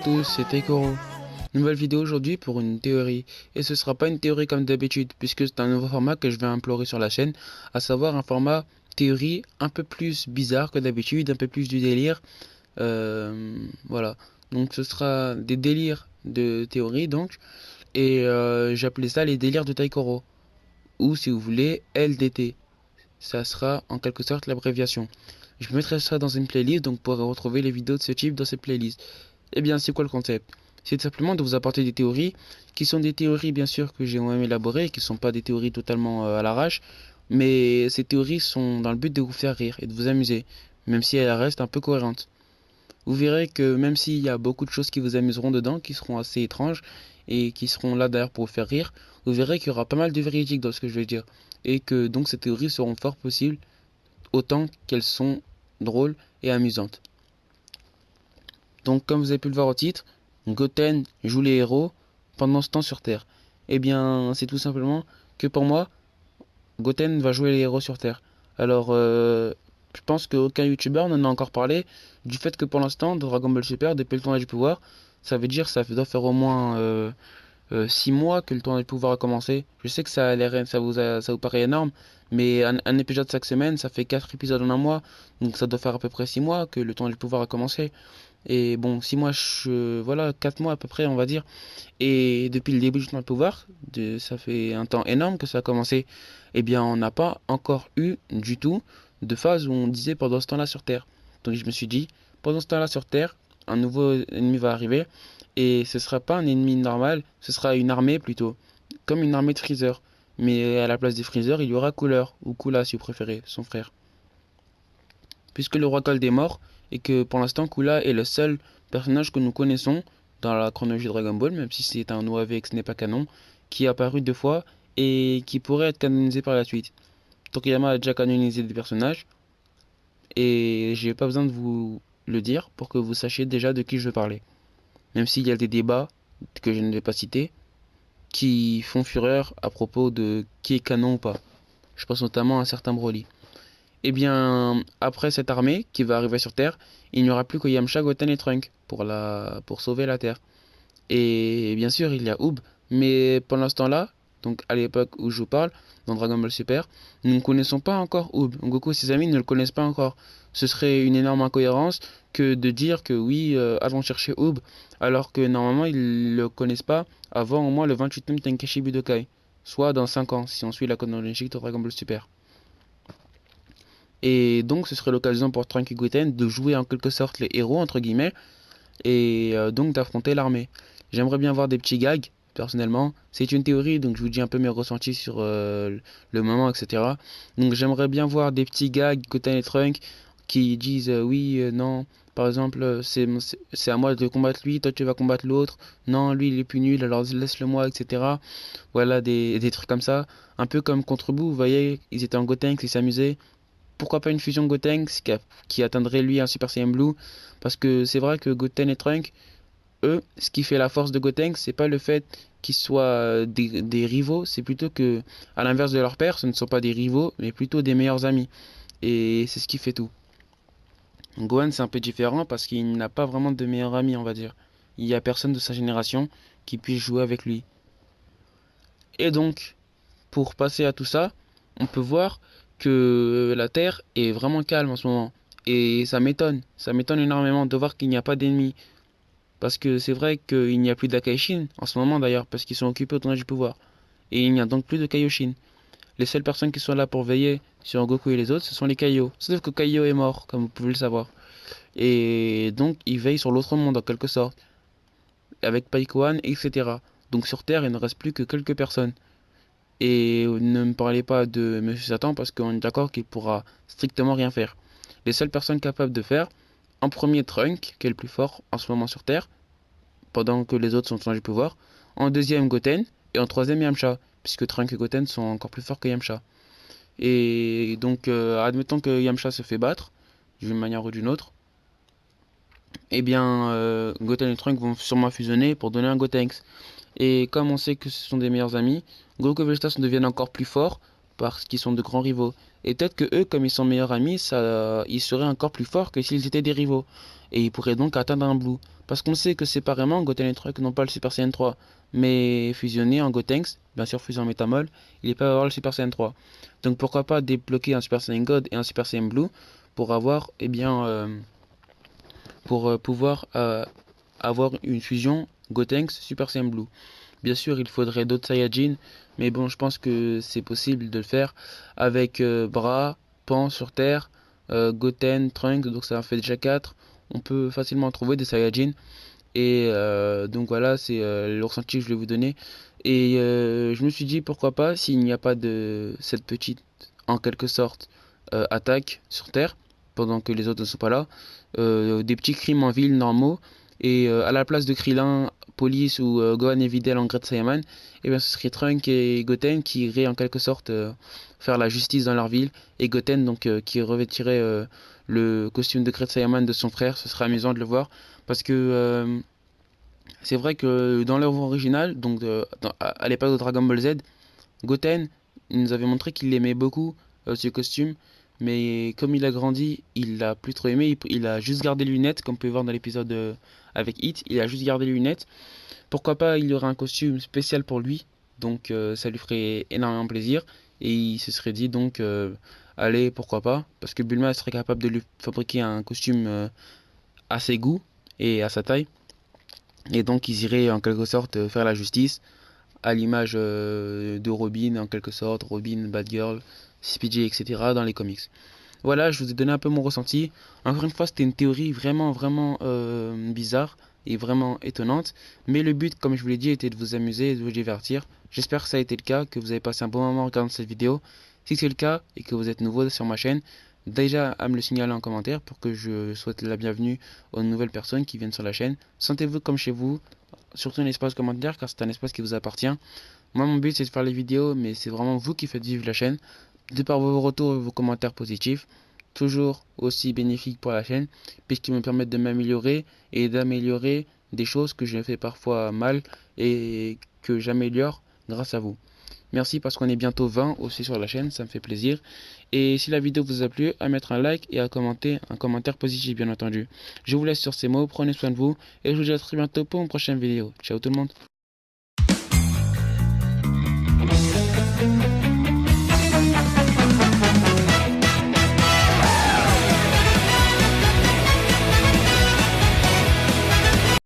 tous, c'est Tekoro. Nouvelle vidéo aujourd'hui pour une théorie. Et ce sera pas une théorie comme d'habitude, puisque c'est un nouveau format que je vais implorer sur la chaîne, à savoir un format théorie un peu plus bizarre que d'habitude, un peu plus du délire. Voilà. Donc ce sera des délires de théorie, donc. Et j'appelais ça les délires de Taikoro. Ou si vous voulez, LDT. Ça sera en quelque sorte l'abréviation. Je mettrai ça dans une playlist, donc vous pourrez retrouver les vidéos de ce type dans cette playlist. Eh bien, c'est quoi le concept? C'est simplement de vous apporter des théories, qui sont des théories bien sûr que j'ai moi-même élaborées, qui ne sont pas des théories totalement à l'arrache, mais ces théories sont dans le but de vous faire rire et de vous amuser, même si elles restent un peu cohérentes. Vous verrez que même s'il y a beaucoup de choses qui vous amuseront dedans, qui seront assez étranges, et qui seront là d'ailleurs pour vous faire rire, vous verrez qu'il y aura pas mal de véridique dans ce que je vais dire, et que donc ces théories seront fort possibles, autant qu'elles sont drôles et amusantes. Donc comme vous avez pu le voir au titre, Goten joue les héros pendant ce temps sur Terre. Eh bien, c'est tout simplement que pour moi, Goten va jouer les héros sur Terre. Alors, je pense qu'aucun youtubeur n'en a encore parlé du fait que pour l'instant, dans Dragon Ball Super, depuis le tournoi du pouvoir, ça veut dire ça doit faire au moins 6 mois que le tournoi du pouvoir a commencé. Je sais que ça a l'air, ça vous paraît énorme, mais un épisode chaque semaine, ça fait 4 épisodes en un mois, donc ça doit faire à peu près 6 mois que le tournoi du pouvoir a commencé. Et bon, 6 mois, voilà, 4 mois à peu près, on va dire. Et depuis le début du tournoi du pouvoir, ça fait un temps énorme que ça a commencé. Eh bien, on n'a pas encore eu du tout de phase où on disait pendant ce temps-là sur Terre. Donc je me suis dit, pendant ce temps-là sur Terre, un nouveau ennemi va arriver. Et ce sera pas un ennemi normal, ce sera une armée plutôt. Comme une armée de Freezer. Mais à la place des Freezer, il y aura Cooler, ou Koola si vous préférez, son frère. Puisque le roi Cold est mort, et que pour l'instant Koola est le seul personnage que nous connaissons dans la chronologie de Dragon Ball, même si c'est un OAV et que ce n'est pas canon, qui est apparu 2 fois et qui pourrait être canonisé par la suite. Toriyama a déjà canonisé des personnages, et j'ai pas besoin de vous le dire pour que vous sachiez déjà de qui je veux parler. Même s'il y a des débats que je ne vais pas citer, qui font fureur à propos de qui est canon ou pas. Je pense notamment à un certain Broly. Eh bien, après cette armée qui va arriver sur Terre, il n'y aura plus que Yamcha, Goten et Trunk pour sauver la Terre. Et bien sûr, il y a Oob, mais pendant ce temps-là, donc à l'époque où je vous parle, dans Dragon Ball Super, nous ne connaissons pas encore Oob. Goku et ses amis ne le connaissent pas encore. Ce serait une énorme incohérence que de dire que oui, allons chercher Oob, alors que normalement ils ne le connaissent pas avant au moins le 28e Tenkaichi Budokai, soit dans 5 ans, si on suit la chronologie de Dragon Ball Super. Et donc ce serait l'occasion pour Trunks et Goten de jouer en quelque sorte les héros, entre guillemets, et donc d'affronter l'armée. J'aimerais bien voir des petits gags, personnellement. C'est une théorie, donc je vous dis un peu mes ressentis sur le moment, etc. Donc j'aimerais bien voir des petits gags, Goten et Trunks, qui disent oui, non, par exemple, c'est à moi de combattre lui, toi tu vas combattre l'autre, non, lui il est plus nul, alors laisse-le moi, etc. Voilà, des trucs comme ça. Un peu comme contre Buu, vous voyez, ils étaient en Gotenks, ils s'amusaient. Pourquoi pas une fusion Gotenks qui atteindrait lui un Super Saiyan Blue? Parce que c'est vrai que Goten et Trunks, eux, ce qui fait la force de Gotenks, c'est pas le fait qu'ils soient des rivaux, c'est plutôt que, à l'inverse de leur père, ce ne sont pas des rivaux, mais plutôt des meilleurs amis. Et c'est ce qui fait tout. Gohan, c'est un peu différent parce qu'il n'a pas vraiment de meilleurs amis, on va dire. Il y a personne de sa génération qui puisse jouer avec lui. Et donc, pour passer à tout ça, on peut voir que la Terre est vraiment calme en ce moment. Et ça m'étonne énormément de voir qu'il n'y a pas d'ennemis. Parce que c'est vrai qu'il n'y a plus d'Akaishin, en ce moment d'ailleurs, parce qu'ils sont occupés au tournoi du pouvoir. Et il n'y a donc plus de Kaioshin. Les seules personnes qui sont là pour veiller sur Goku et les autres, ce sont les Kaio. Sauf que Kaio est mort, comme vous pouvez le savoir. Et donc, ils veillent sur l'autre monde en quelque sorte, avec Paikuan, etc. Donc sur Terre, il ne reste plus que quelques personnes. Et ne me parlez pas de Monsieur Satan parce qu'on est d'accord qu'il pourra strictement rien faire. Les seules personnes capables de faire, en premier Trunk, qui est le plus fort en ce moment sur Terre, pendant que les autres sont en du pouvoir. En deuxième Goten, et en troisième Yamcha, puisque Trunk et Goten sont encore plus forts que Yamcha. Et donc, admettons que Yamcha se fait battre, d'une manière ou d'une autre, eh bien, Goten et Trunk vont sûrement fusionner pour donner un Gotenks. Et comme on sait que ce sont des meilleurs amis, Goku et Vegeta deviennent encore plus forts parce qu'ils sont de grands rivaux. Et peut-être que eux, comme ils sont meilleurs amis, ils seraient encore plus forts que s'ils étaient des rivaux. Et ils pourraient donc atteindre un Blue. Parce qu'on sait que séparément, Goten et Trunks n'ont pas le Super Saiyan 3. Mais fusionnés en Gotenks, bien sûr fusion en Métamol, ils peuvent avoir le Super Saiyan 3. Donc pourquoi pas débloquer un Super Saiyan God et un Super Saiyan Blue pour avoir, pour pouvoir avoir une fusion Gotenks Super Saiyan Blue. Bien sûr, il faudrait d'autres Saiyajin, mais bon, je pense que c'est possible de le faire avec Bra, Pan sur Terre, Goten, Trunks, donc ça en fait déjà 4. On peut facilement trouver des Saiyajin. Et donc voilà, c'est le ressenti que je voulais vous donner. Et je me suis dit pourquoi pas, s'il n'y a pas de cette petite, en quelque sorte, attaque sur Terre, pendant que les autres ne sont pas là, des petits crimes en ville normaux, et à la place de Krillin, Police ou Gohan et Videl en Great Saiyaman, et bien ce serait Trunks et Goten qui iraient en quelque sorte faire la justice dans leur ville, et Goten donc qui revêtirait le costume de Great Saiyaman de son frère. Ce serait amusant de le voir, parce que c'est vrai que dans l'œuvre originale, donc à l'époque de Dragon Ball Z, Goten il nous avait montré qu'il aimait beaucoup ce costume, mais comme il a grandi, il l'a plus trop aimé. Il a juste gardé les lunettes, comme vous pouvez voir dans l'épisode avec Hit, il a juste gardé les lunettes. Pourquoi pas, il y aurait un costume spécial pour lui, donc ça lui ferait énormément plaisir, et il se serait dit donc, allez, pourquoi pas, parce que Bulma serait capable de lui fabriquer un costume à ses goûts et à sa taille. Et donc ils iraient en quelque sorte faire la justice, à l'image de Robin en quelque sorte, Robin, Batgirl, CPJ, etc. dans les comics. Voilà, je vous ai donné un peu mon ressenti. Encore une fois, c'était une théorie vraiment bizarre et vraiment étonnante. Mais le but, comme je vous l'ai dit, était de vous amuser et de vous divertir. J'espère que ça a été le cas, que vous avez passé un bon moment en regardant cette vidéo. Si c'est le cas et que vous êtes nouveau sur ma chaîne, déjà à me le signaler en commentaire pour que je souhaite la bienvenue aux nouvelles personnes qui viennent sur la chaîne. Sentez-vous comme chez vous, surtout un espace commentaire car c'est un espace qui vous appartient. Moi, mon but c'est de faire les vidéos, mais c'est vraiment vous qui faites vivre la chaîne. De par vos retours et vos commentaires positifs, toujours aussi bénéfiques pour la chaîne, puisqu'ils me permettent de m'améliorer et d'améliorer des choses que je fais parfois mal et que j'améliore grâce à vous. Merci parce qu'on est bientôt 20 aussi sur la chaîne, ça me fait plaisir. Et si la vidéo vous a plu, à mettre un like et à commenter un commentaire positif bien entendu. Je vous laisse sur ces mots, prenez soin de vous et je vous dis à très bientôt pour une prochaine vidéo. Ciao tout le monde.